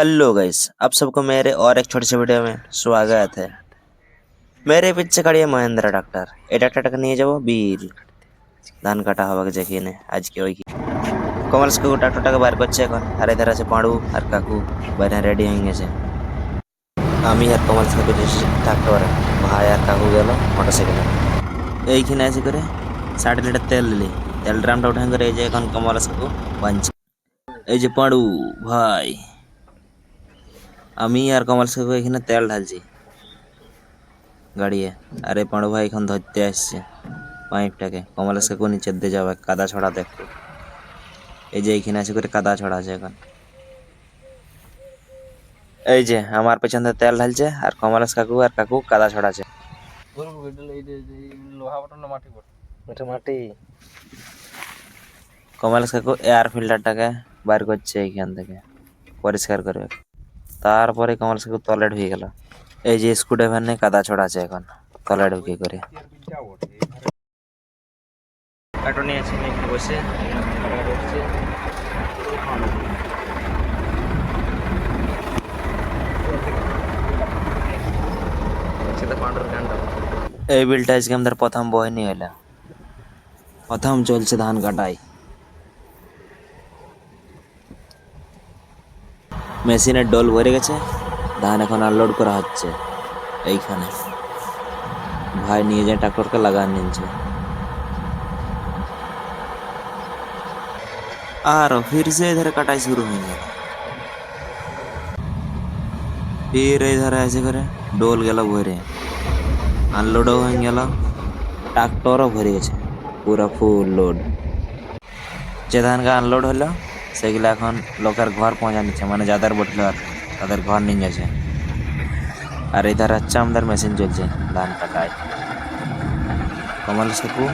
Hello guys, आप सबको मेरे और एक छोटे से वीडियो में स्वागत है। मेरे पीछे खड़ी है महेंद्र ट्रैक्टर। ये ट्रैक्टर নিয়ে যাব বিল ধান কাটা হবে যেখানে আজকে ওই কমার্স কাকু ট্রাক্টরটাকে বার করছে এখন। আর এধার আছে পাঁড়ু আর কাকু বাইরে রেডি হয়ে গেছে। আমি আর কমার্স কাকু যাচ্ছি ট্রাক্টরে, ভাই আর কাকু গেল মোটরসাইকেলে। এইখানে এসে করে 60 লিটার তেল দিলি, তেল ড্রামটা উঠান করে এই যে এখন কমার্স কাকু বানছে। এই যে পাঁড়ু ভাই, আমি আর কমার্স কাকু এখানে তেল ঢালছি গাড়িয়ে। আরে পাঁড়ু ভাই এখন ধরতে আসছে পাইপটাকে, কমলেশ কাকু নিচের দিয়ে যাবে কাদা ছড়াতে একটু। এই যে এইখানে আছে করে কাদা ছড়াছে এখন। এই যে আমার পেছন দিয়ে তেল ঢালছে আর কমলেশ কাকু আর কাকু কাদা ছড়াছে। মাটি কমলেশ কাকু এয়ার ফিল্টারটাকে বার করছে এইখান থেকে, পরিষ্কার করবে। তারপরে কমলেশ কাকু তলে ঢুকে গেল। এই যে স্ক্রুড্রাইভার নিয়ে কাদা ছড়াছে এখন তলে ঢুকে করে। কাটুনি আছে এখানে বসে এই বিলটা আজকে আমাদের প্রথম বহনি হলো, প্রথম চলছে ধান কাটাই। মেশিনের ডোল ভরে গেছে, ধান এখন আনলোড করা হচ্ছে এইখানে। ভাই নিয়ে যায় ট্রাক্টরকে লাগান নিচ্ছে। আর फिर से इधर कटाई शुरू हो गया। फिर इधर ऐसे करे डोल গেল ভরে, আনলোডও হয়ে গেল, ট্রাক্টরও ভরে গেছে পুরো ফুল লোড। যে ধানকে আনলোড হলো সেগুলো এখন লোকের ঘর পৌঁছা নিচ্ছে, মানে যাদের বটলো আর তাদের ঘর নিয়ে যাচ্ছে। আর ইধার হচ্ছে আমাদের মেশিন চলছে ধান কাটায়। কমল কাকু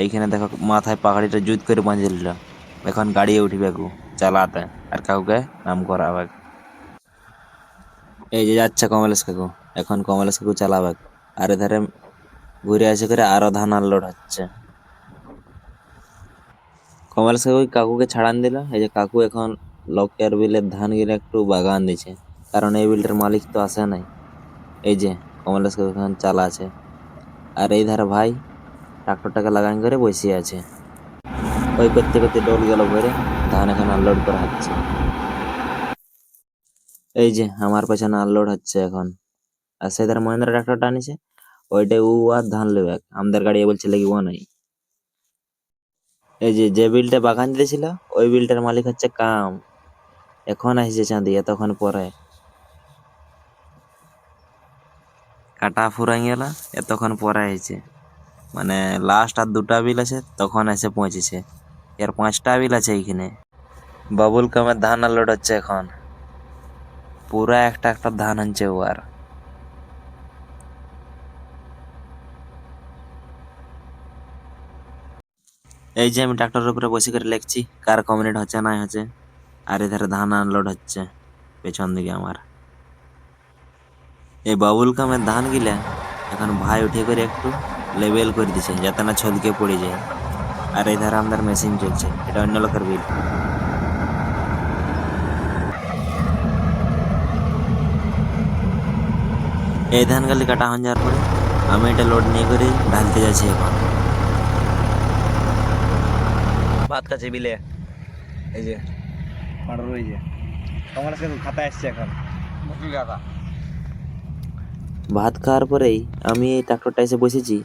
এইখানে দেখো মাথায় পাখাড়িটা জুত করে বাঁধিয়ে দিল, এখন গাড়ি উঠিবে কাকু চালাতে আর কাকুকে নাম করাবে। এই যে যাচ্ছে কমলেশ কাকু, এখন কমলেশ কাকু চালাবে। আর এধারে ঘুরে আসে করে আরো ধান আনলোড হচ্ছে। কমলেশ কাকু কাকুকে ছাড়ান দিল। এই যে কাকু এখন লোকের বিলের ধান গিলে একটু বাগান দিছে, কারণ এই বিলটার মালিক তো আসে নাই। এই যে কমলেশ কাকু এখন চালাছে আর এই ধারে ভাই ট্রাক্টরটাকে লাগান করে বসে আছে। ওই করতে করতে ডোল গেল ভরে, ধান এখন আনলোড করা হচ্ছে। এই যে আমার পেছনে আনলোড হচ্ছে এখন। আর সেধার মহিন্দ্রা ট্রাক্টরটা আনিছে, ওইটাই ও আর ধান লেবে, আমাদের গাড়ি বলছে লেগিব নাই। এই যে যে বিলটা বাগান দিয়েছিল ওই বিলটার মালিক হচ্ছে কাম, এখন আসছে চাঁদি এতক্ষণ পরে। কাটা ফুরাই গেল এতক্ষণ পরে আইছে, মানে লাস্ট আর দুটা বিল আছে তখন এসে পৌঁছেছে। এর 5টা বিল আছে এইখানে। বাবুল কামের ধান আনলোড হচ্ছে এখন, পুরা একটা একটা ধান আনছে ও। আর এই যে আমি ট্রাক্টরের উপরে বসে করে লেখছি কার কমপ্লিট হচ্ছে না হচ্ছে। আর এধারে ধান আনলোড হচ্ছে পেছন দিকে আমার। এই বাবুল কামের ধান গিলা এখন ভাই উঠে করে একটু লেবেল করে দিছে যাতে না ছলকে পড়ে যায়। আর এই ধারে আমাদের মেশিন চলছে, এটা অন্য লোকের বিল। এই ধান গালি কাটা হয়ে যাওয়ার পরে আমি এটা লোড নিয়ে করে ঢালতে যাচ্ছি এখন। ভাত খাচ্ছে বিলে, এই যে এই যে আমার কাছে খাতা আসছে এখন ভাত খাওয়ার পরেই আমি এই ট্রাক্টরটা এসে বসেছি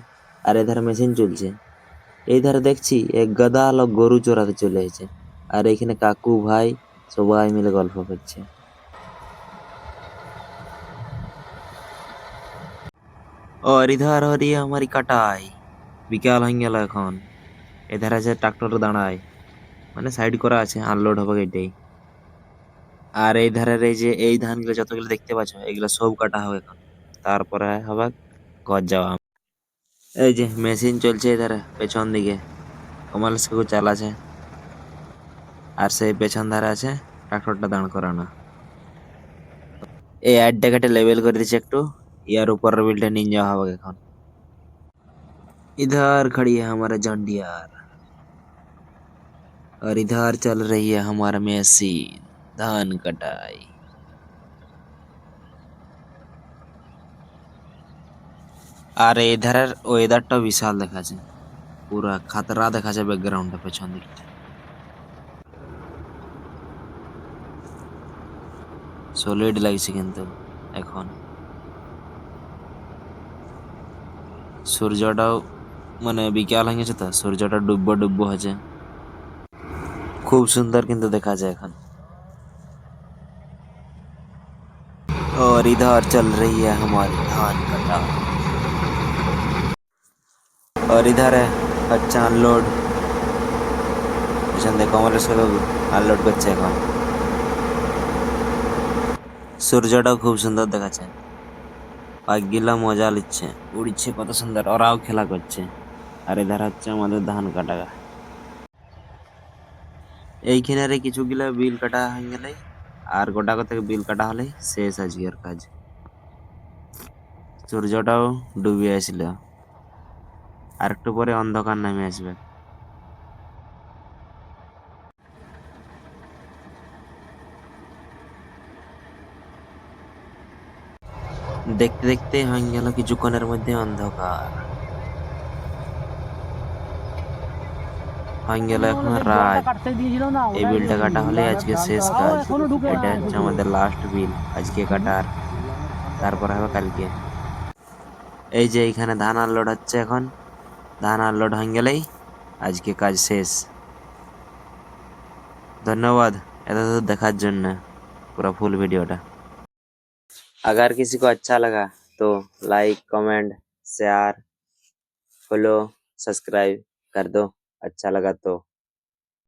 আর এধারে মেশিন চলছে। এই ধারে দেখছি এক গাদা লোক গরু চড়াতে চলে এসেছে, আর এখানে কাকু ভাই সবাই মিলে গল্প করছে। और इधर हो रही है हमारी कटाई। বিকাল হয়ে গেল এখন। এধার আছে ট্রাক্টর দাঁড়ায়, মানে সাইড করা আছে, আনলোড হবে এটাই। আর এই ধারের এই যে এই ধানগুলো যতগুলো দেখতে পাচ্ছ এগুলো সব কাটা হবে এখন, তারপরে হবে ঘর যাওয়া। এই যে মেশিন চলছে এধারে পেছন দিকে, কমাল কাকু চালাছে। আর সেই পেছন ধারে আছে ট্রাক্টরটা দাঁড় করানো। এই অ্যাডটা কেটে লেবেল করে দিচ্ছে একটু, ইয়ার ऊपर बिल्डर নিয়ে যাওয়া হবে এখন। इधर खड़ी है हमारा जॉन्डियर और इधर चल रही है हमारा मशीन धान कटाई। আর এই ধারের ওয়েদারটা বিশাল দেখাচ্ছে, পুরা খাতরা দেখাচ্ছে ব্যাকগ্রাউন্ডে পেছন দিকটা। সলিড লাগছে কিন্তু এখন সূর্যটাও মানে বিকাল হয়ে গেছে তো, সূর্যটা ডুববো ডুববো হয়েছে, খুব সুন্দর কিন্তু দেখা যায় এখন। और इधर चल रही है हमारी धान कटा, और इधर है अच्छा अनलोड। পিছন দেখো আমার সাথে আনলোড করছে এখন। সূর্যটাও খুব সুন্দর দেখাচ্ছে, পাখিগুলা মজা নিচ্ছে, উড়ছে কত সুন্দর, ওরাও খেলা করছে। আর এধার হচ্ছে আমাদের ধান কাটা। এইখানে কিছুগুলা বিল কাটা হয়ে গেলে আর গোটা থেকে বিল কাটা হলে শেষ আজকের কাজ। সূর্যটাও ডুবে আসছিল, আর একটু পরে অন্ধকার নেমে আসবে। দেখতে দেখতে হয়ে গেল কিছুক্ষণের মধ্যে অন্ধকার, হয়ে গেল এখন রাত। এই বিলটা কাটা হলে আজকে শেষ কাজ, এটা হচ্ছে আমাদের লাস্ট বিল আজকে কাটার, তারপর হবে কালকে। এই যে এইখানে ধান আনলোড হচ্ছে এখন, ধান আনলোড হয়ে গেলেই আজকে কাজ শেষ। धन्यवाद এত দূর দেখার জন্য पूरा फुल वीडियोটা। अगर किसी को अच्छा लगा तो like comment share follow subscribe कर दो, अच्छा लगा तो।